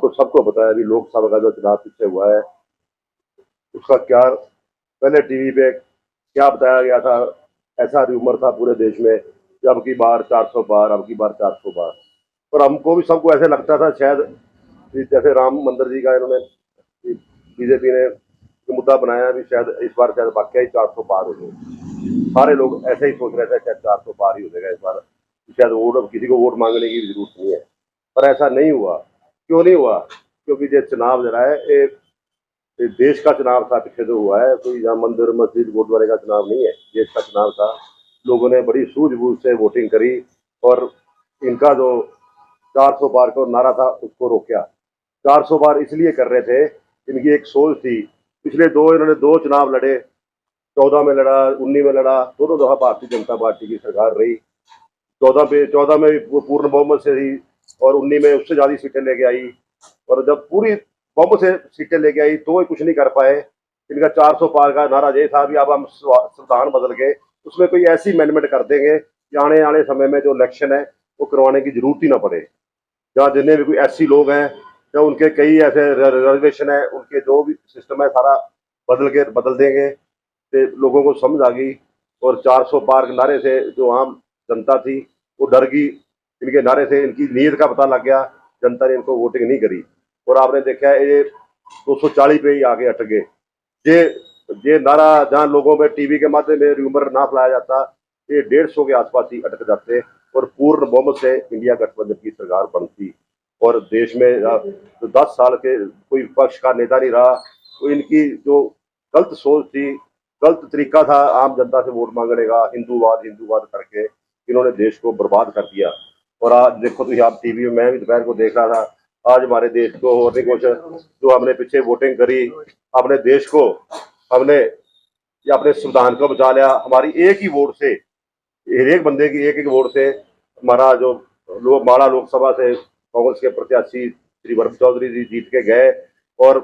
आपको सबको पता है अभी लोकसभा का जो चुनाव पीछे हुआ है उसका क्या पहले टीवी पे क्या बताया गया था। ऐसा र्यूमर था पूरे देश में कि अब की बार 400 पार, अब की बार 400 पार। और हमको भी सबको ऐसे लगता था शायद कि जैसे राम मंदिर जी का इन्होंने बीजेपी ने जो मुद्दा बनाया भी शायद इस बार शायद वाकई ही 400 पार हो गए। सारे लोग ऐसे ही सोच रहे थे शायद 400 पार ही हो जाएगा इस बार, शायद वोट किसी को वोट मांगने की भी जरूरत नहीं है। पर ऐसा नहीं हुआ। क्यों नहीं हुआ? क्योंकि ये चुनाव जरा है एक देश का चुनाव था पीछे जो हुआ है, कोई यहाँ मंदिर मस्जिद गुरुद्वारे का चुनाव नहीं है, देश का चुनाव था। लोगों ने बड़ी सूझबूझ से वोटिंग करी और इनका जो 400 पार का नारा था उसको रोका। 400 पार इसलिए कर रहे थे, इनकी एक सोच थी। पिछले इन्होंने दो चुनाव लड़े, 14 में लड़ा, 19 में लड़ा, दोनों दफा भारतीय जनता पार्टी की सरकार रही। 14 में भी पूर्ण बहुमत से थी और 19 में उससे ज्यादा सीटें लेके आई। और जब पूरी बहुमत से सीटें लेके आई तो ये कुछ नहीं कर पाए। इनका 400 पार का नारा ये था भी अब हम संविधान बदल के उसमें कोई ऐसी अमेंडमेंट कर देंगे कि आने वाले समय में जो इलेक्शन है वो करवाने की जरूरत ही ना पड़े। जहाँ जितने भी कोई ऐसी लोग हैं या उनके कई ऐसे रिजर्वेशन है, उनके जो भी सिस्टम है सारा बदल देंगे। तो लोगों को समझ आ गई और 400 पार के नारे से जो आम जनता थी वो डर गई। इनके नारे से इनकी नीयत का पता लग गया, जनता ने इनको वोटिंग नहीं करी। और आपने देखा है ये 240 पे ही आगे अटक गए। ये नारा जहाँ लोगों में टीवी के माध्यम में र्यूमर ना फैलाया जाता, ये 150 के आसपास ही अटक जाते और पूर्ण बहुमत से इंडिया गठबंधन की सरकार बनती। और देश में तो 10 साल के कोई विपक्ष का नेता नहीं रहा। तो इनकी जो गलत सोच थी, गलत तरीका था आम जनता से वोट मांगने का, हिंदूवाद करके इन्होंने देश को बर्बाद कर दिया। और आज देखो तो आप टीवी में, मैं भी दोपहर को देख रहा था, आज हमारे देश को और नहीं कुछ जो हमने पीछे वोटिंग करी, अपने देश को हमने या अपने संविधान को बचा लिया। हमारी एक ही वोट से, एक बंदे की एक वोट से हमारा जो माड़ा लोकसभा से कांग्रेस के प्रत्याशी श्री वरुण चौधरी जी जीत के गए। और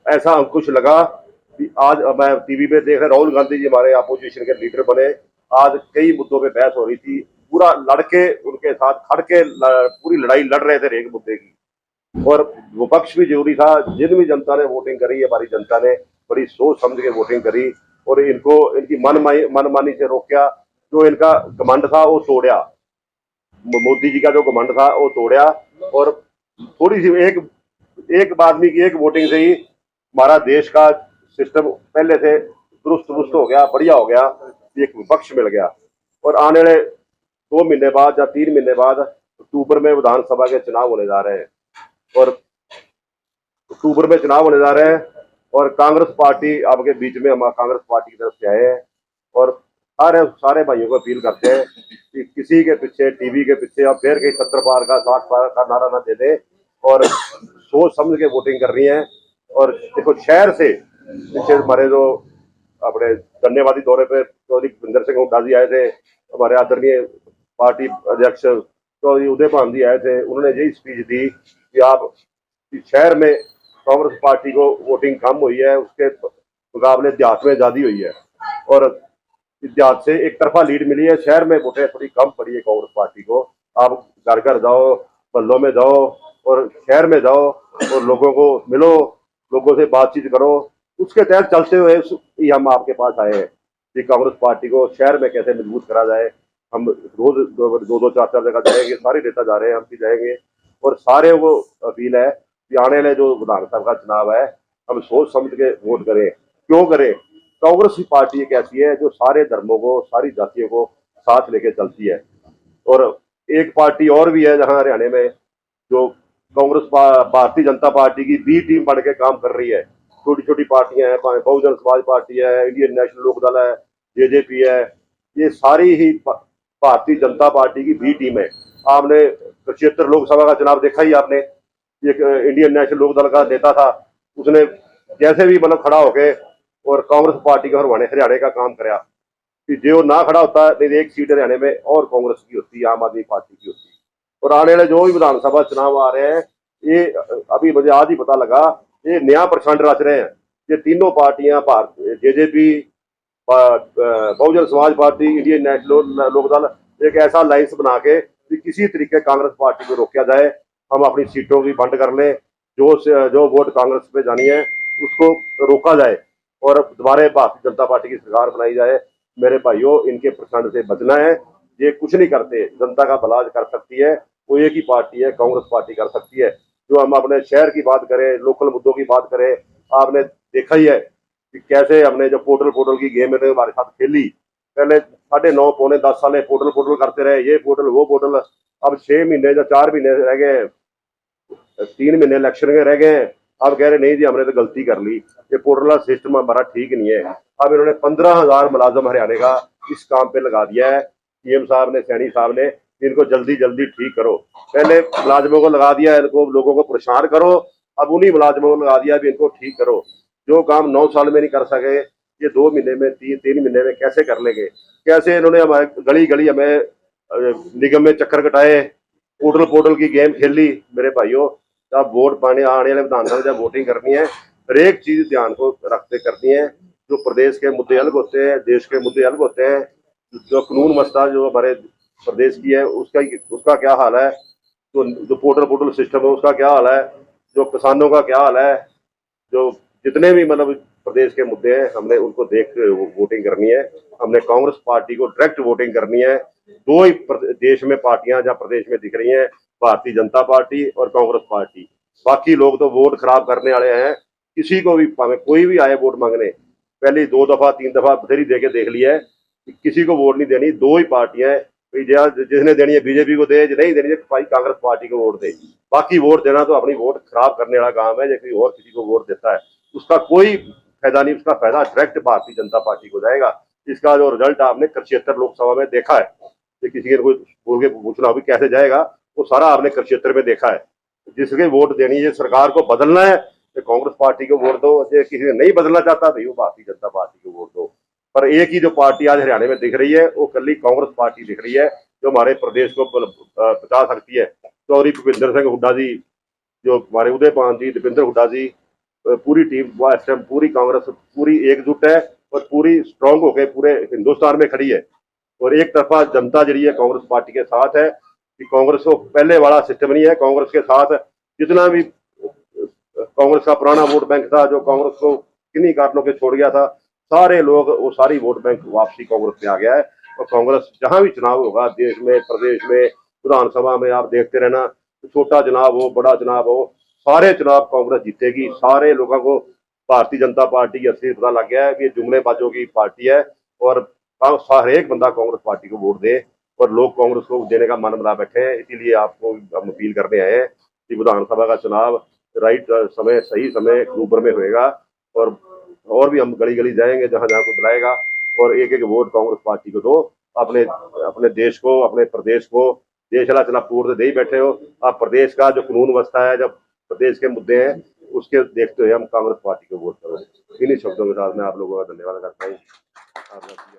ऐसा कुछ लगा कि आज मैं टीवी पे देख रहा, राहुल गांधी जी हमारे अपोजिशन के लीडर बने। आज कई मुद्दों पे बहस हो रही थी, पूरा लड़के उनके साथ खड़ के पूरी लड़ाई लड़ रहे थे एक मुद्दे की। और विपक्ष भी जरूरी था। जिन भी जनता ने वोटिंग करी, हमारी जनता ने बड़ी सोच समझ के वोटिंग करी और इनको इनकी मनमानी से रोका। जो इनका घमंड था वो तोड़ा, मोदी जी का जो घमंड था वो तोड़ा। और थोड़ी सी एक आदमी की एक वोटिंग से ही हमारा देश का सिस्टम पहले से दुरुस्त हो गया, बढ़िया हो गया, एक विपक्ष मिल गया। और आने वाले 2 महीने बाद या 3 महीने बाद अक्टूबर में विधानसभा के चुनाव होने जा रहे हैं और अक्टूबर में चुनाव होने जा रहे हैं। और कांग्रेस पार्टी आपके बीच में, हम कांग्रेस पार्टी की तरफ से आए हैं और सारे भाइयों को अपील करते हैं कि किसी के पीछे, टीवी के पीछे या फिर कहीं 70 पार का 60 पार का नारा ना दे दे और सोच समझ के वोटिंग कर रही है। और देखो शहर से पीछे हमारे जो अपने धन्यवादी दौरे पे चौधरी भूपिंदर सिंह हुड्डा जी आए थे, हमारे आदरणीय पार्टी अध्यक्ष चौधरी उदय भान जी आए थे। उन्होंने यही स्पीच दी कि आप शहर में कांग्रेस पार्टी को वोटिंग कम हुई है, उसके मुकाबले देहात में ज्यादा हुई है। और देहात से एक तरफा लीड मिली है, शहर में वोटें थोड़ी कम पड़ी है कांग्रेस पार्टी को। आप घर घर जाओ, मोहल्लों में जाओ और शहर में जाओ और लोगों को मिलो, लोगों से बातचीत करो। उसके तहत चलते हुए हम आपके पास आए हैं कि कांग्रेस पार्टी को शहर में कैसे मजबूत करा जाए। हम रोज दो 4 जगह जाएंगे, सारे नेता जा रहे हैं, हम भी जाएंगे। और सारे को अपील है कि आने वाले जो विधानसभा का चुनाव है हम सोच समझ के वोट करें। क्यों करें? कांग्रेस की पार्टी एक ऐसी है जो सारे धर्मों को, सारी जातियों को साथ लेके चलती है। और एक पार्टी और भी है जहां हरियाणा में जो कांग्रेस भारतीय जनता पार्टी की बी टीम बन के काम कर रही है। छोटी छोटी पार्टियां हैं, बहुजन समाज पार्टी है, इंडियन नेशनल लोकदल है, जेजेपी है, ये सारी ही भारतीय जनता पार्टी की बी टीम है। आपने क्षेत्र लोकसभा का चुनाव देखा ही आपने, एक इंडियन नेशनल लोकदल का नेता था, उसने जैसे भी मतलब खड़ा होके और कांग्रेस पार्टी का हरियाणा का काम कराया कि जो ना खड़ा होता नहीं, एक सीट हरियाणा में और कांग्रेस की होती, आम आदमी पार्टी की होती। और आने वाले जो भी विधानसभा चुनाव आ रहे हैं, ये अभी मुझे आज ही पता लगा, ये नया प्रचंड रच रहे हैं। ये तीनों पार्टियां, JJP, Bahujan Samaj party, Indian national Lokdal, एक ऐसा अलायंस बना के कि किसी तरीके कांग्रेस पार्टी को रोका जाए, हम अपनी सीटों की बंद कर लें जो वोट कांग्रेस पे जानी है उसको रोका जाए और दोबारा भारतीय जनता पार्टी की सरकार बनाई जाए। मेरे भाइयों, इनके प्रचंड से बचना है। ये कुछ नहीं करते, जनता का भला कर सकती है वो एक ही पार्टी है, कांग्रेस पार्टी कर सकती है। जो हम अपने शहर की बात करें, लोकल मुद्दों की बात करें, आपने देखा ही है कि कैसे हमने जो पोर्टल पोर्टल की गेम इन्होंने हमारे साथ खेली। पहले 9.5 पौने 10 साल पोर्टल पोर्टल करते रहे, ये पोर्टल वो पोर्टल। अब 6 महीने या 4 महीने रह गए, 3 महीने इलेक्शन के रह गए। अब कह रहे नहीं जी हमने तो गलती कर ली, ये पोर्टल सिस्टम हमारा ठीक नहीं है। अब इन्होंने 15,000 मुलाजम हरियाणा का इस काम पे लगा दिया है। सीएम साहब ने, सैनी साहब ने, इनको जल्दी जल्दी ठीक करो। पहले मुलाजमों को लगा दिया, इनको लोगों को परेशान करो, अब उन्हीं मुलाजमों को लगा दिया भी इनको ठीक करो। जो काम 9 साल में नहीं कर सके, ये 2 महीने में, 3 महीने में कैसे कर लेंगे? कैसे इन्होंने हमारे गली गली हमें निगम में चक्कर कटाए, पोर्टल पोर्टल की गेम खेली। मेरे भाइयों, जब वोट पाने आने वाले विधानसभा जब वोटिंग करनी है, हर एक चीज ध्यान को रखते करनी है। जो प्रदेश के मुद्दे अलग होते हैं, देश के मुद्दे अलग होते हैं। जो कानून व्यवस्था जो हमारे प्रदेश की है उसका क्या हाल है, जो पोर्टल पोर्टल सिस्टम है उसका क्या हाल है, जो किसानों का क्या हाल है, जो जितने भी मतलब प्रदेश के मुद्दे हैं हमने उनको देख के वोटिंग करनी है। हमने कांग्रेस पार्टी को डायरेक्ट वोटिंग करनी है। दो ही देश में पार्टियां जहां प्रदेश में दिख रही हैं, भारतीय जनता पार्टी और कांग्रेस पार्टी। बाकी लोग तो वोट खराब करने वाले हैं। किसी को भी, कोई भी आए वोट मांगने, पहले 2 दफा 3 दफा बथेरी दे के देख लिया है कि किसी को वोट नहीं देनी। 2 ही पार्टियां हैं, जिसने देनी है बीजेपी को दे, नहीं देनी है भाई कांग्रेस पार्टी को वोट दे। बाकी वोट देना तो अपनी वोट खराब करने वाला काम है। जैसे और किसी को वोट देता है उसका कोई फायदा नहीं, उसका फायदा डायरेक्ट भारतीय जनता पार्टी को जाएगा। इसका जो रिजल्ट आपने कुरुक्षेत्र लोकसभा में देखा है, कि किसी को बोल के पूछना भी कैसे जाएगा, वो सारा आपने कुरुक्षेत्र में देखा है। जिसके वोट देनी है, सरकार को बदलना है तो कांग्रेस पार्टी को वोट दो, किसी ने नहीं बदलना चाहता भाई वो भारतीय जनता पार्टी को वोट दो। पर एक ही जो पार्टी आज हरियाणा में दिख रही है वो कल कांग्रेस पार्टी दिख रही है, जो हमारे प्रदेश को बचा सकती है। चौधरी भूपिंदर सिंह हुड्डा जी, जो हमारे उदय पान जी, दीपेंद्र हुड्डा जी, पूरी टीम इस टाइम पूरी कांग्रेस पूरी एकजुट है और पूरी स्ट्रांग होकर पूरे हिंदुस्तान में खड़ी है। और एक तरफा जनता जी है कांग्रेस पार्टी के साथ है, कि कांग्रेस को पहले वाला सिस्टम नहीं है। कांग्रेस के साथ जितना भी कांग्रेस का पुराना वोट बैंक था, जो कांग्रेस को किन्हीं कारणों के छोड़ गया था, सारे लोग, वो सारी वोट बैंक वापसी कांग्रेस में आ गया है। और कांग्रेस जहां भी चुनाव होगा, देश में, प्रदेश में, विधानसभा में, आप देखते रहना, छोटा चुनाव हो, बड़ा चुनाव हो, सारे चुनाव कांग्रेस जीतेगी। सारे लोगों को भारतीय जनता पार्टी की असली पता लग गया है कि ये जुमलेबाजों की पार्टी है। और हर एक बंदा कांग्रेस पार्टी को वोट दे, और लोग कांग्रेस को देने का मन बना बैठे हैं। इसीलिए आपको हम अपील करने आए हैं कि विधानसभा का चुनाव राइट समय, सही समय अक्टूबर में होएगा। और भी हम गली गली जाएंगे, जहां जहां को बुलाएगा, और एक एक वोट कांग्रेस पार्टी को दो। अपने अपने देश को, अपने प्रदेश को, देश चला चला पूर्व दे ही बैठे हो। आप प्रदेश का जो कानून व्यवस्था है, जब प्रदेश के मुद्दे हैं, उसके देखते हुए हम कांग्रेस पार्टी को वोट करें। इन्हीं शब्दों के साथ मैं आप लोगों का धन्यवाद करता हूँ।